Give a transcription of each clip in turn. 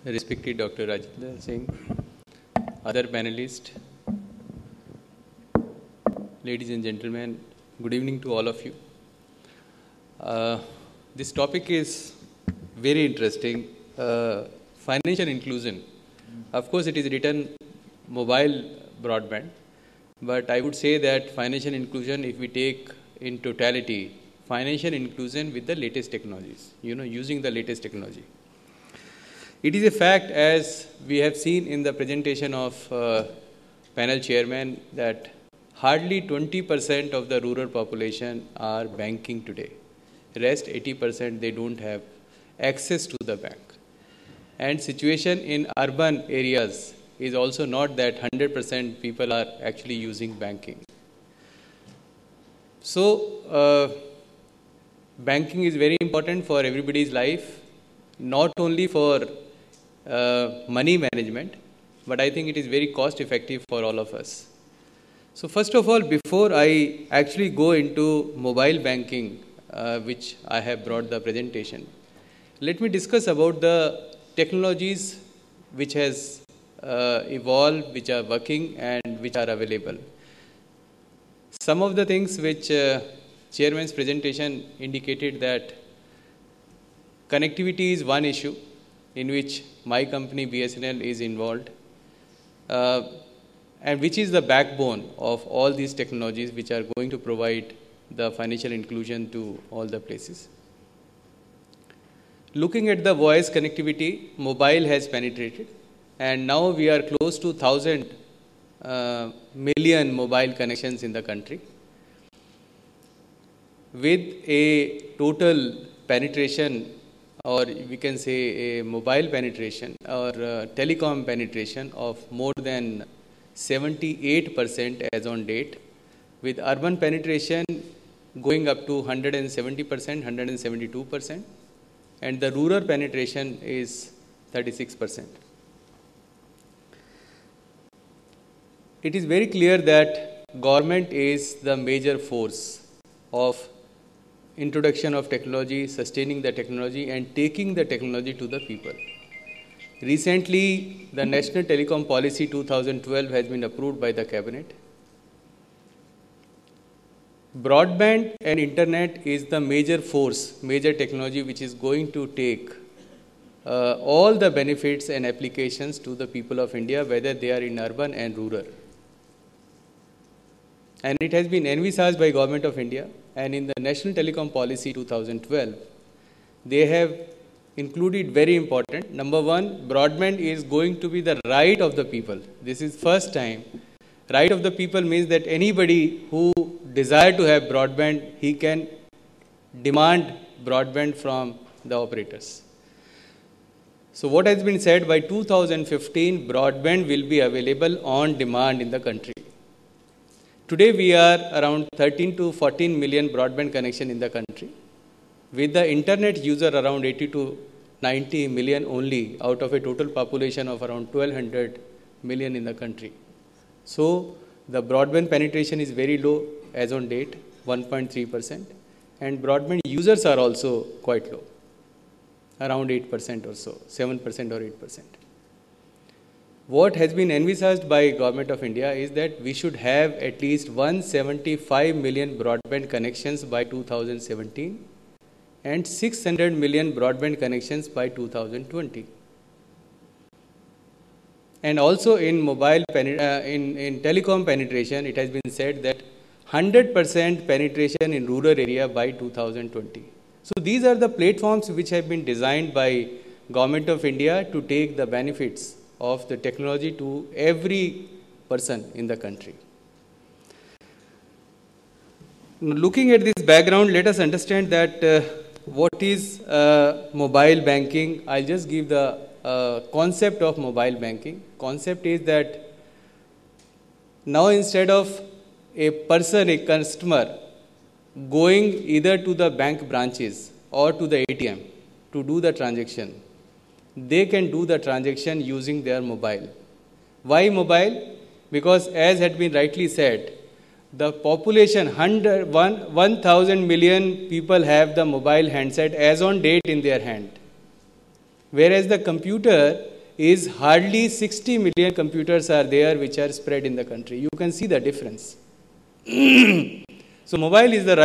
respected Dr. Rajendra Singh, other panelists, ladies and gentlemen, good evening to all of you. This topic is very interesting, financial inclusion. Of course, it is written mobile broadband, but I would say that financial inclusion, if we take in totality, financial inclusion with the latest technologies, using the latest technology. It is a fact, as we have seen in the presentation of panel chairman, that hardly 20% of the rural population are banking today. Rest 80% they don't have access to the bank. And situation in urban areas is also not that 100% people are actually using banking. So, banking is very important for everybody's life, not only for money management, but I think it is very cost effective for all of us. So first of all, before I actually go into mobile banking, which I have brought the presentation, let me discuss about the technologies which has evolved, which are working and which are available. Some of the things which chairman's presentation indicated that connectivity is one issue in which my company BSNL is involved, and which is the backbone of all these technologies which are going to provide the financial inclusion to all the places. Looking at the voice connectivity, mobile has penetrated, and now we are close to 1,000 million mobile connections in the country, with a total penetration, or we can say a mobile penetration or telecom penetration of more than 78% as on date, with urban penetration going up to 170%, 172%, and the rural penetration is 36%. It is very clear that government is the major force of introduction of technology, sustaining the technology and taking the technology to the people. Recently, the National Telecom Policy 2012 has been approved by the Cabinet. Broadband and internet is the major force, major technology which is going to take all the benefits and applications to the people of India, whether they are in urban and rural. And it has been envisaged by Government of India, and in the National Telecom Policy 2012, they have included very important. Number one, broadband is going to be the right of the people. This is first time. Right of the people means that anybody who desire to have broadband, he can demand broadband from the operators. So what has been said, by 2015, broadband will be available on demand in the country. Today we are around 13 to 14 million broadband connection in the country, with the internet user around 80 to 90 million only, out of a total population of around 1200 million in the country. So the broadband penetration is very low as on date, 1.3%, and broadband users are also quite low, around 8% or so, 7% or 8%. What has been envisaged by Government of India is that we should have at least 175 million broadband connections by 2017 and 600 million broadband connections by 2020. And also in in telecom penetration, it has been said that 100% penetration in rural area by 2020. So these are the platforms which have been designed by Government of India to take the benefits of the technology to every person in the country. Looking at this background, let us understand that what is mobile banking. I'll just give the concept of mobile banking. Concept is that now instead of a person, a customer, going either to the bank branches or to the ATM to do the transaction, they can do the transaction using their mobile. Why mobile? Because as had been rightly said, the population, 1,000 million people have the mobile handset as on date in their hand. Whereas the computer is hardly 60 million computers are there which are spread in the country. You can see the difference. So mobile is the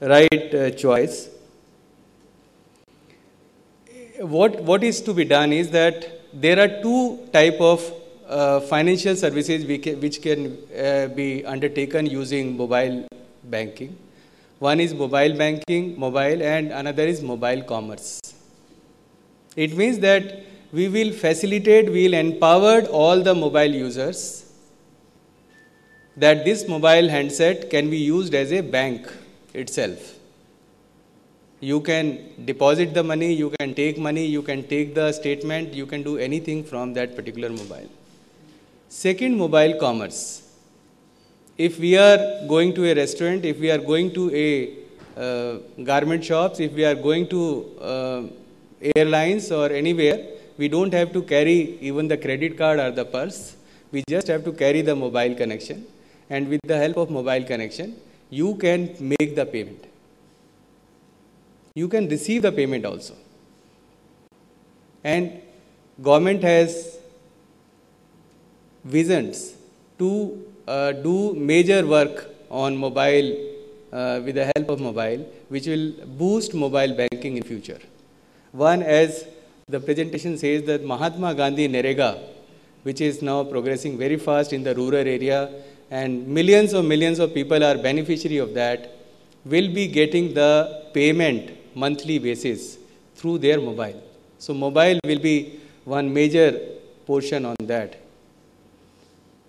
right choice. What is to be done is that there are two type of financial services which can be undertaken using mobile banking. One is mobile banking, mobile, and another is mobile commerce. It means that we will facilitate, we will empower all the mobile users that this mobile handset can be used as a bank itself. You can deposit the money, you can take the statement, you can do anything from that particular mobile. Second, mobile commerce. If we are going to a restaurant, if we are going to a garment shops, if we are going to airlines or anywhere, we don't have to carry even the credit card or the purse. We just have to carry the mobile connection. And with the help of mobile connection, you can make the payment. You can receive the payment also. And government has visions to do major work on mobile with the help of mobile, which will boost mobile banking in future. One, as the presentation says, that Mahatma Gandhi Narega, which is now progressing very fast in the rural area, and millions of people are beneficiary of that, will be getting the payment monthly basis through their mobile. So mobile will be one major portion on that.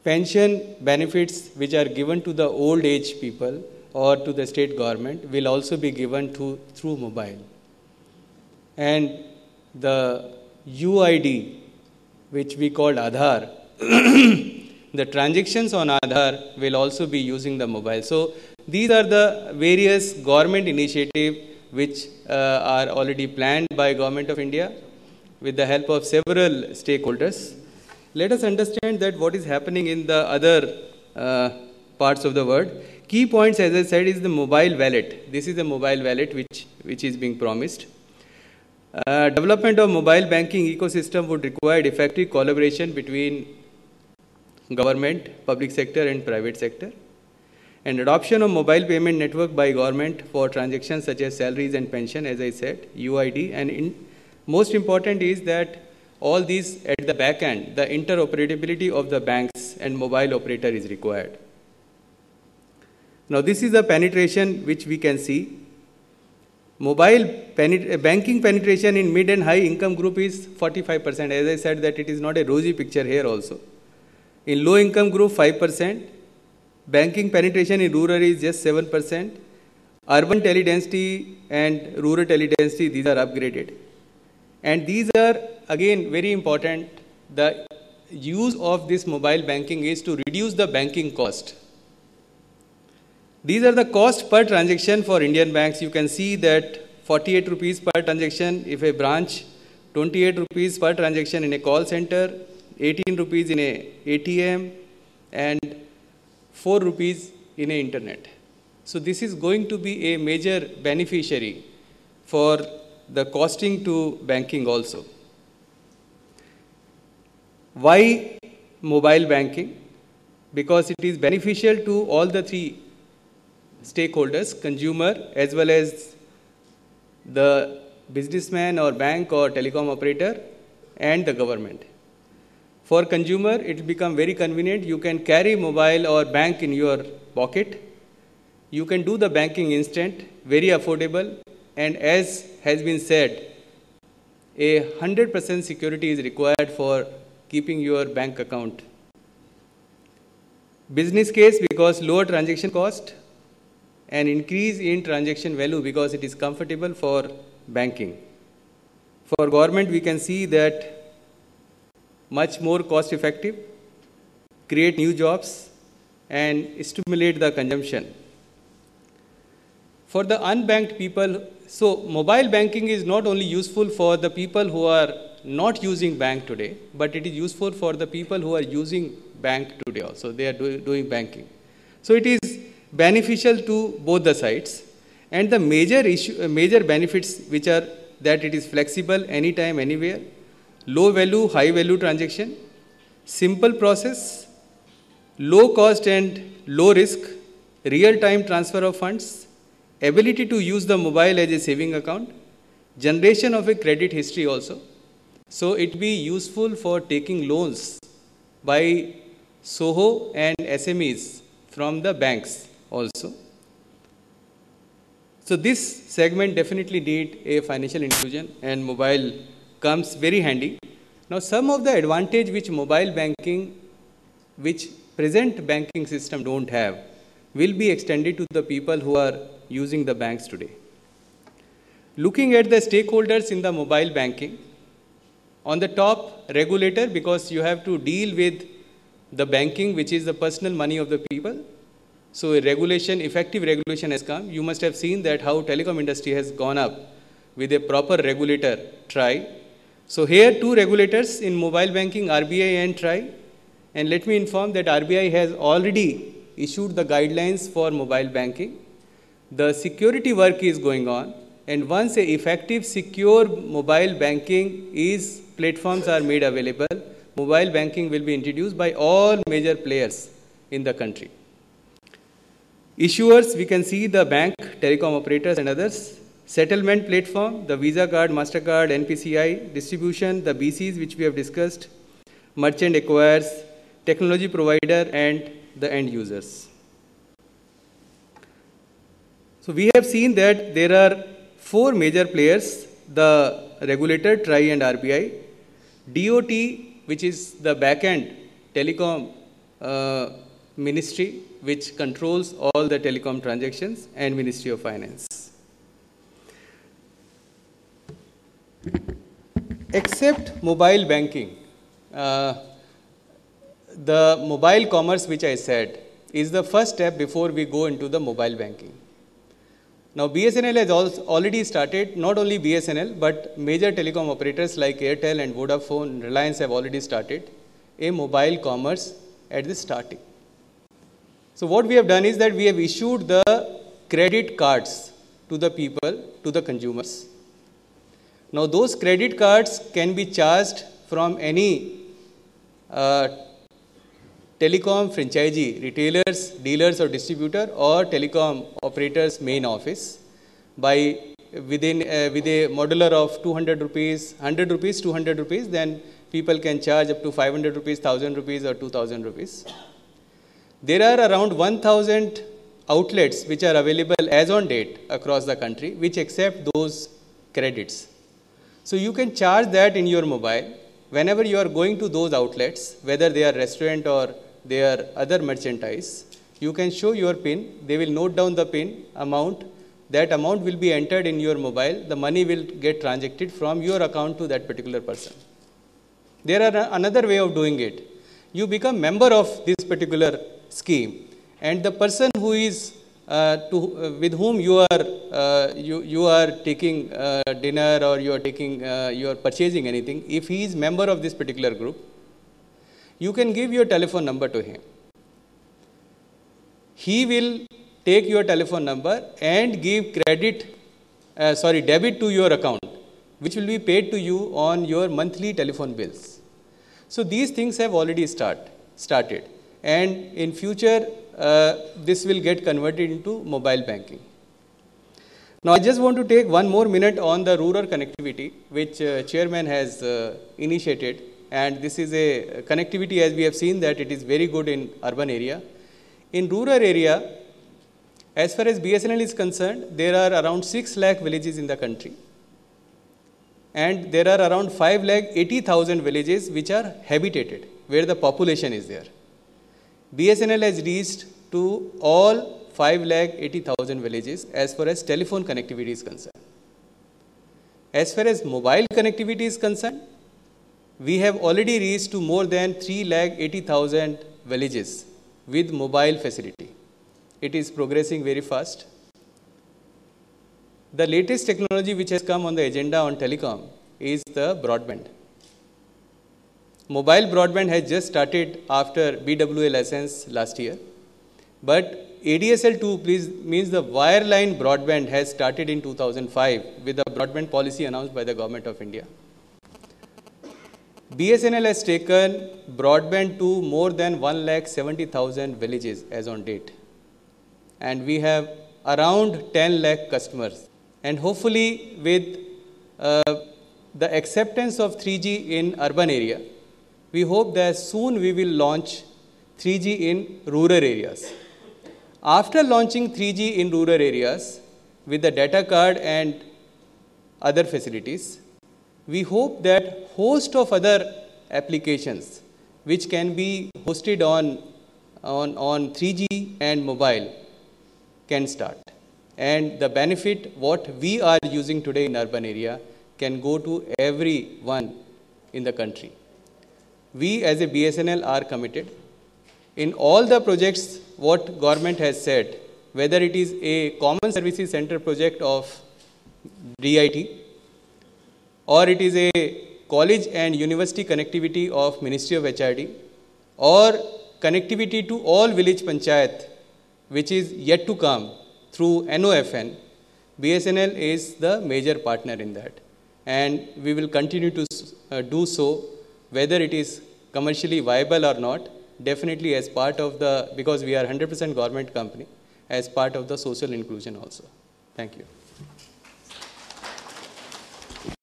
Pension benefits which are given to the old age people or to the state government will also be given through mobile. And the UID, which we call Aadhaar, the transactions on Aadhaar will also be using the mobile. So these are the various government initiatives which are already planned by Government of India with the help of several stakeholders. Let us understand that what is happening in the other parts of the world. Key points, as I said, is the mobile wallet. This is a mobile wallet which is being promised. Development of mobile banking ecosystem would require effective collaboration between government, public sector and private sector. And adoption of mobile payment network by government for transactions such as salaries and pension, as I said, UID. And most important is that all these at the back end, the interoperability of the banks and mobile operator is required. Now this is the penetration which we can see. Banking penetration in mid and high income group is 45%. As I said that it is not a rosy picture here also. In low income group 5%. Banking penetration in rural is just 7%. Urban teledensity and rural teledensity, these are upgraded. And these are again very important. The use of this mobile banking is to reduce the banking cost. These are the cost per transaction for Indian banks. You can see that 48 rupees per transaction if a branch, 28 rupees per transaction in a call center, 18 rupees in a ATM, and 4 rupees in a internet. So this is going to be a major beneficiary for the costing to banking also. Why mobile banking? Because it is beneficial to all the three stakeholders, consumer as well as the businessman or bank or telecom operator and the government. For consumer, it will become very convenient. You can carry mobile or bank in your pocket. You can do the banking instant, very affordable, and as has been said, a 100% security is required for keeping your bank account. Business case, because lower transaction cost and increase in transaction value because it is comfortable for banking. For government, we can see that much more cost effective, create new jobs and stimulate the consumption. For the unbanked people, so mobile banking is not only useful for the people who are not using bank today, but it is useful for the people who are using bank today also. They are doing banking. So it is beneficial to both the sides. And the major benefits which are that it is flexible anytime, anywhere. low value, high value transaction, simple process, low cost and low risk, real time transfer of funds, ability to use the mobile as a saving account, generation of a credit history also. So it be useful for taking loans by SOHO and SMEs from the banks also. So this segment definitely need a financial inclusion, and mobile comes very handy. Now some of the advantage which mobile banking, which present banking system don't have, will be extended to the people who are using the banks today. Looking at the stakeholders in the mobile banking, on the top, regulator, because you have to deal with the banking, which is the personal money of the people. So a regulation, effective regulation has come. You must have seen that how telecom industry has gone up with a proper regulator, TRAI. So here two regulators in mobile banking, RBI and TRAI. And let me inform that RBI has already issued the guidelines for mobile banking. The security work is going on. And once a effective, secure mobile banking platforms are made available, mobile banking will be introduced by all major players in the country. Issuers, we can see the bank, telecom operators and others. Settlement platform, the Visa card, MasterCard, NPCI. Distribution, the BCs which we have discussed. Merchant acquirers, technology provider and the end users. So we have seen that there are four major players, the regulator, TRAI and RBI. DOT, which is the back-end telecom ministry, which controls all the telecom transactions, and Ministry of Finance. Except mobile banking, the mobile commerce, which I said, is the first step before we go into the mobile banking. Now, BSNL has already started, not only BSNL, but major telecom operators like Airtel and Vodafone, Reliance have already started a mobile commerce at the starting. So what we have done is that we have issued the credit cards to the people, to the consumers. Now, those credit cards can be charged from any telecom franchisee, retailers, dealers or distributor, or telecom operators main office by with a modular of 200 rupees, 100 rupees, 200 rupees, then people can charge up to 500 rupees, 1000 rupees or 2000 rupees. There are around 1000 outlets which are available as on date across the country which accept those credits. So you can charge that in your mobile whenever you are going to those outlets, whether they are restaurant or they are other merchandise. You can show your PIN, they will note down the PIN amount, that amount will be entered in your mobile, the money will get transacted from your account to that particular person. There are another way of doing it. You become member of this particular scheme, and the person who is with whom you are taking dinner or you are purchasing anything, if he is member of this particular group, you can give your telephone number to him. He will take your telephone number and give debit to your account, which will be paid to you on your monthly telephone bills. So these things have already started, and in future this will get converted into mobile banking. Now I just want to take one more minute on the rural connectivity, which chairman has initiated, and this is a connectivity, as we have seen that it is very good in urban area. In rural area, as far as BSNL is concerned, there are around 6 lakh villages in the country, and there are around 5,80,000 villages which are habitated, where the population is there. BSNL has reached to all 5,80,000 villages as far as telephone connectivity is concerned. As far as mobile connectivity is concerned, we have already reached to more than 3,80,000 villages with mobile facility. It is progressing very fast. The latest technology which has come on the agenda on telecom is the broadband. Mobile broadband has just started after BWA license last year, but ADSL 2 means the wireline broadband has started in 2005 with the broadband policy announced by the Government of India. BSNL has taken broadband to more than 1,70,000 villages as on date. And we have around 10 lakh customers. And hopefully with the acceptance of 3G in urban area, we hope that soon we will launch 3G in rural areas. After launching 3G in rural areas with the data card and other facilities, we hope that host of other applications which can be hosted on 3G and mobile can start. And the benefit what we are using today in urban area can go to everyone in the country. We as a BSNL are committed in all the projects what government has said, whether it is a common services center project of DIT or it is a college and university connectivity of Ministry of HRD or connectivity to all village panchayat which is yet to come through NOFN, BSNL is the major partner in that. And we will continue to do so, whether it is commercially viable or not, definitely as part of the, because we are 100% government company, as part of the social inclusion also. Thank you.